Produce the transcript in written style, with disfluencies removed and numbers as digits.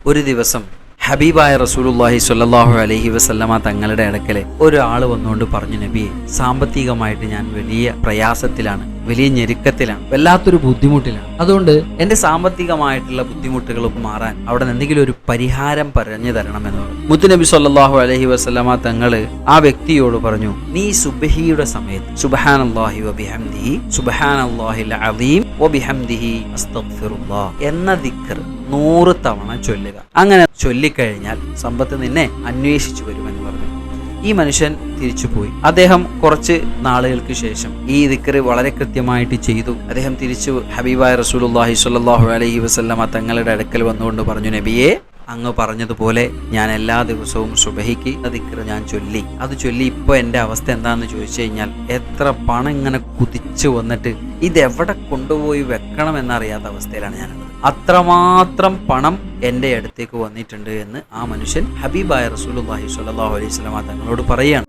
ഒരു ദിവസം ഹബീബായ റസൂലുള്ളാഹി സ്വല്ലല്ലാഹു അലൈഹി വസല്ലമ തങ്ങളുടെ അടുക്കലെ ഒരാൾ വന്നുകൊണ്ട് പറഞ്ഞു, നബിയെ, സാമ്പത്തികമായിട്ട് ഞാൻ വലിയ പ്രയാസത്തിലാണ്, വലിയ ഞെരുക്കത്തിലാണ്, വല്ലാത്തൊരു ബുദ്ധിമുട്ടിലാണ്. അതുകൊണ്ട് എൻ്റെ സാമ്പത്തികമായിട്ടുള്ള ബുദ്ധിമുട്ടുകൾ മാറാൻ അവിടെ എന്തെങ്കിലും ഒരു പരിഹാരം പറഞ്ഞു തരണമെന്ന് പറഞ്ഞു. മുത്തുനബി സ്വല്ലല്ലാഹു അലൈഹി വസല്ലമ തങ്ങൾ ആ വ്യക്തിയോട് പറഞ്ഞു, നീ സുബ്ഹിയുടെ സമയത്ത് സുബ്ഹാനല്ലാഹി വബിഹംദിഹി സുബ്ഹാനല്ലാഹിൽ അസീം വബിഹംദിഹി അസ്തഗ്ഫിറുല്ലാഹ് എന്ന ദിക്ർ 100 തവണ ചൊല്ലുക. അങ്ങനെ ചൊല്ലിക്കഴിഞ്ഞാൽ സമ്പത്ത് നിന്നെ അന്വേഷിച്ചു വരുമെന്ന് പറഞ്ഞു. ഈ മനുഷ്യൻ തിരിച്ചുപോയി. അദ്ദേഹം കുറച്ച് നാളുകൾക്ക് ശേഷം ഈ ദിക്ർ വളരെ കൃത്യമായിട്ട് ചെയ്തു. അദ്ദേഹം തിരിച്ചു ഹബീബായ റസൂലുള്ളാഹി സ്വല്ലല്ലാഹു അലൈഹി വസല്ലമ തങ്ങളുടെ അടുക്കൽ വന്നുകൊണ്ട് പറഞ്ഞു, നബിയെ, അങ്ങ് പറഞ്ഞതുപോലെ ഞാൻ എല്ലാ ദിവസവും സുബഹിക്ക് ദിക്ർ ഞാൻ ചൊല്ലി. അത് ചൊല്ലി ഇപ്പോൾ എൻ്റെ അവസ്ഥ എന്താണെന്ന് ചോദിച്ചു കഴിഞ്ഞാൽ, എത്ര പണം ഇങ്ങനെ കുതിച്ചു വന്നിട്ട് ഇതെവിടെ കൊണ്ടുപോയി വെക്കണം എന്നറിയാത്ത അവസ്ഥയിലാണ് ഞാൻ. അത്രമാത്രം പണം എൻ്റെ അടുത്തേക്ക് വന്നിട്ടുണ്ട് എന്ന് ആ മനുഷ്യൻ ഹബീബായ റസൂലുള്ളാഹി സ്വല്ലല്ലാഹു അലൈഹി വസല്ലമ തങ്ങളോട് പറയുകയാണ്.